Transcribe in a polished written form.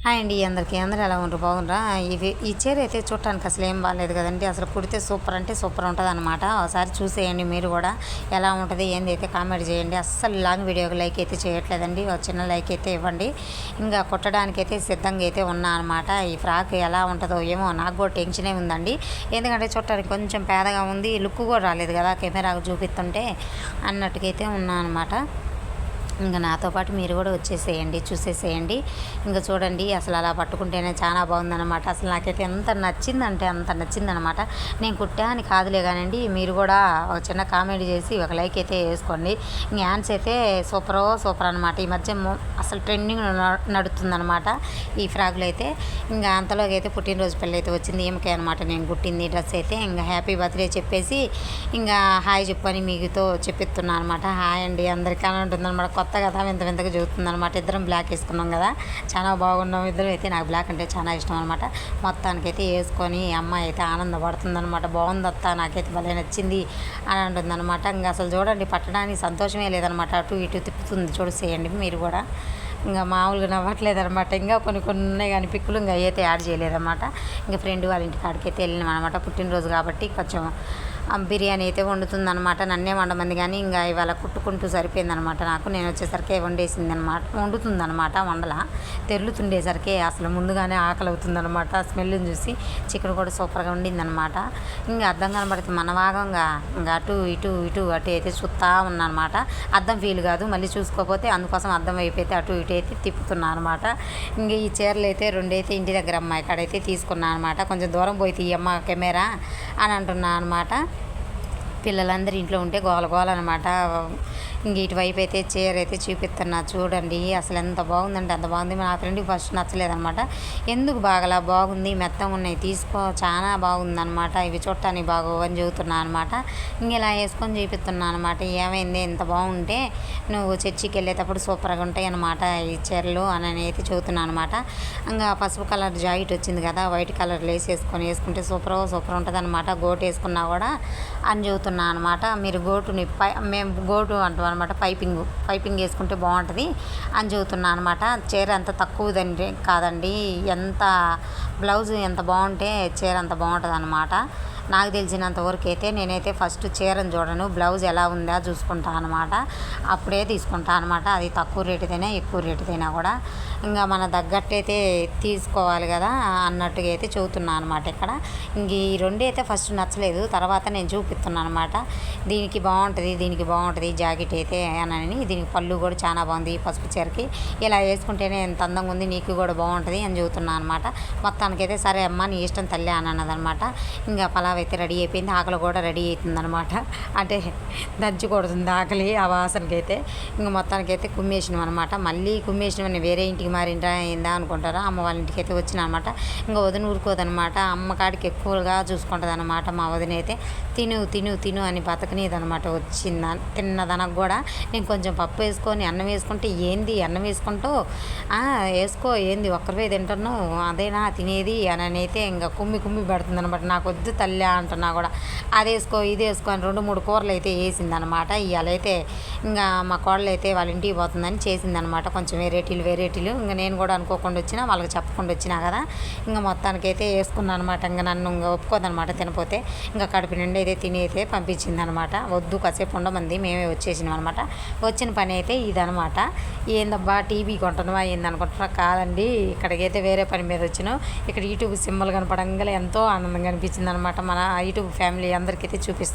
Hi అండి అందరికీ అందరూ ఎలా ఉంటారు బాగుండ్రా ఈ చీర అయితే చూడటానికి అసలు ఏం బాగాలేదు కదండి. అసలు కుడితే సూపర్ అంటే సూపర్ ఉంటుంది అనమాట. ఒకసారి చూసేయండి మీరు కూడా ఎలా ఉంటుంది ఏంది అయితే కామెంట్ చేయండి. అస్సలు లాంగ్ వీడియోకి లైక్ అయితే చేయట్లేదండి, ఒక చిన్న లైక్ అయితే ఇవ్వండి. ఇంకా కుట్టడానికి అయితే సిద్ధంగా అయితే ఉన్నా అనమాట. ఈ ఫ్రాక్ ఎలా ఉంటుందో ఏమో నాకు కూడా టెన్షనే ఉందండి. ఎందుకంటే చూడటానికి కొంచెం పేదగా ఉంది, లుక్ కూడా రాలేదు కదా కెమెరాకు చూపిస్తుంటే అన్నట్టుకైతే ఉన్నా అనమాట. ఇంకా నాతో పాటు మీరు కూడా వచ్చేసేయండి, చూసేసేయండి. ఇంకా చూడండి అసలు అలా పట్టుకుంటేనే చాలా బాగుందన్నమాట. అసలు నాకైతే ఎంత నచ్చిందంటే అంత నచ్చిందనమాట. నేను కుట్టా అని కాదులే కానండి, మీరు కూడా ఒక చిన్న కామెంట్ చేసి ఒక లైక్ అయితే వేసుకోండి. ఇంక హ్యాండ్స్ అయితే సూపర్ అనమాట. ఈ మధ్య అసలు ట్రెండింగ్ నడుతుందనమాట ఈ ఫ్రాక్లు అయితే. ఇంకా అంతలోకి అయితే పుట్టినరోజు పెళ్ళి అయితే వచ్చింది ఏమకే అనమాట నేను కుట్టింది డ్రెస్ అయితే. ఇంకా హ్యాపీ బర్త్డే చెప్పేసి ఇంకా హాయ్ చెప్పని మీతో చెప్పిస్తున్నాను అనమాట. హాయ్ అండి అందరికీ అని ఉంటుందన్నమాట. కొత్త కదా వింతగా చూస్తుంది అనమాట. ఇద్దరం బ్లాక్ వేసుకున్నాం కదా, చాలా బాగున్నాం ఇద్దరం అయితే. నాకు బ్లాక్ అంటే చాలా ఇష్టం అనమాట. మొత్తానికైతే వేసుకొని అమ్మాయి అయితే ఆనందపడుతుంది అనమాట. బాగుంది అత్త, నాకైతే భలే నచ్చింది అని అంటుందన్నమాట. ఇంకా అసలు చూడండి పట్టడానికి సంతోషమే లేదనమాట. అటు ఇటు తిప్పుతుంది చూసేయండి మీరు కూడా. ఇంకా మామూలుగా నవ్వట్లేదనమాట. ఇంకా కొన్ని ఉన్నాయి కానీ పిక్కులు ఇంకా అయితే యాడ్ చేయలేదన్నమాట. ఇంకా ఫ్రెండ్ వాళ్ళ ఇంటి కాడికైతే వెళ్ళినాం అనమాట. పుట్టినరోజు కాబట్టి కొంచెం బిర్యానీ అయితే వండుతుందనమాట. నన్నే వండమంది కానీ ఇంకా ఇవాళ కుట్టుకుంటూ సరిపోయిందనమాట నాకు. నేను వచ్చేసరికి వండుతుందనమాట. వండల తెరులుతుండేసరికి అసలు ముందుగానే ఆకలి అవుతుందనమాట. స్మెల్ని చూసి చికెన్ కూడా సూపర్గా వండిందనమాట. ఇంకా అద్దం కనబడుతుంది మన భాగంగా. ఇంకా అటు ఇటు అయితే చూస్తూ ఉన్నానమాట. అద్దం ఫీల్ కాదు మళ్ళీ చూసుకోకపోతే, అందుకోసం అద్దం వైపు అయితే అటు ఇటు అయితే తిప్పుతున్నాను అనమాట. ఇంక ఈ చీరలు అయితే రెండైతే ఇంటి దగ్గర అమ్మాయి కాడైతే తీసుకున్నాను అనమాట. కొంచెం దూరం పోయి తీయమ్మ కెమెరా అని అంటున్నా అనమాట. పిల్లలందరూ ఇంట్లో ఉంటే గోల అనమాట. ఇంక ఇటువైపు అయితే చీర అయితే చూపిస్తున్నా చూడండి. అసలు ఎంత బాగుందంటే అంత బాగుంది. నా ఫ్రెండ్కి ఫస్ట్ నచ్చలేదనమాట. ఎందుకు బాగుంది మెత్తగా ఉన్నాయి తీసుకో, చాలా బాగుందనమాట. ఇవి చూడటానికి బాగోవు అని చెబుతున్నా అనమాట. ఇంక ఇలా వేసుకొని చూపిస్తున్నా అనమాట. ఏమైంది ఇంత బాగుంటే నువ్వు చర్చికి వెళ్ళేటప్పుడు సూపర్గా ఉంటాయి అనమాట ఈ చీరలు అని అయితే చెబుతున్నాను అనమాట. ఇంకా పసుపు కలర్ జాకెట్ వచ్చింది కదా, వైట్ కలర్ లేస్ వేసుకుంటే సూపర్ ఉంటుంది అనమాట. గోటు వేసుకున్నా కూడా అని చెబుతున్నా అనమాట. మీరు గోటుని మేము గోటు అంటాం అనమాట. పైపింగ్ వేసుకుంటే బాగుంటుంది అని చెబుతున్నా అనమాట. చీర ఎంత తక్కువదండి కాదండి, ఎంత బ్లౌజ్ ఎంత బాగుంటే చీర అంత బాగుంటుంది అనమాట. నాకు తెలిసినంత వరకు అయితే నేనైతే ఫస్ట్ చీరను చూడను, బ్లౌజ్ ఎలా ఉందా చూసుకుంటాను అనమాట. అప్పుడే తీసుకుంటాను అనమాట. అది తక్కువ రేటుదైనా ఎక్కువ రేటుదైనా కూడా ఇంకా మన తగ్గట్టయితే తీసుకోవాలి కదా అన్నట్టుగా అయితే చెబుతున్నాను అనమాట ఇక్కడ. ఇంక ఈ రెండు అయితే ఫస్ట్ నచ్చలేదు, తర్వాత నేను చూపిస్తున్నాను అనమాట. దీనికి బాగుంటుంది జాకెట్ అయితే అని. దీనికి పళ్ళు కూడా చాలా బాగుంది ఈ పసుపు చీరకి. ఇలా వేసుకుంటేనే ఎంత అందంగా ఉంది, నీకు కూడా బాగుంటుంది అని చెబుతున్నాను అనమాట. మొత్తానికైతే సరే అమ్మ నీ ఇష్టం తల్లి అని అన్నదనమాట. ఇంకా పలావ్ అయితే రెడీ అయిపోయింది, ఆకలి కూడా రెడీ అవుతుంది అనమాట. అంటే దంచి కొడుతుంది ఆకలి ఆ వాసనకైతే. ఇంకా మొత్తానికైతే కుమ్మేసినాం అనమాట. మళ్ళీ కుమ్మేసినామని వేరే ఇంటికి మారిందా అయిందా అనుకుంటారా. అమ్మ వాళ్ళ ఇంటికి అయితే వచ్చిన అనమాట. ఇంకా వదిన ఊరుకోదనమాట, అమ్మ కాడికి ఎక్కువగా చూసుకుంటుంది అనమాట. మా వదిన అయితే తిను అని బతకనేదనమాట. తిన్నదనకు కూడా నేను కొంచెం పప్పు వేసుకొని అన్నం వేసుకుంటే ఏంది అన్నం వేసుకుంటూ వేసుకో ఏంది ఒక్కరివే తింటున్నావు అదేనా తినేది అని అయితే ఇంకా కుమ్మి పెడుతుంది అనమాట. నాకు వద్దు తల్లి అంటున్నా కూడా అది వేసుకో ఇది వేసుకో అని 2-3 కూరలు అయితే వేసిందనమాట. ఇవాళ అయితే ఇంకా మా కోడలు అయితే వాళ్ళ ఇంటికి పోతుందని చేసిందనమాట. కొంచెం వెరైటీలు ఇంకా నేను కూడా అనుకోకుండా వచ్చినా, వాళ్ళకి చెప్పకుండా వచ్చినా కదా. ఇంకా మొత్తానికైతే వేసుకున్నాను అనమాట. ఇంకా నన్ను ఇంకా ఒప్పుకోదనమాట తినపోతే. ఇంకా కడుపు నిండి అయితే తిని అయితే పంపించిందనమాట. వద్దు కాసేపు ఉండమంది, మేమే వచ్చేసినాం అనమాట. వచ్చిన పని అయితే ఇదనమాట. ఏందబ్బా టీవీ కొంటున్నావా ఏందనుకుంటున్నా, కాదండి ఇక్కడికైతే వేరే పని మీద వచ్చినాం. ఇక్కడ యూట్యూబ్ సింబల్ కనపడంగా ఎంతో ఆనందంగా అనిపించింది అనమాట. మన యూట్యూబ్ ఫ్యామిలీ అందరికైతే చూపిస్తాం.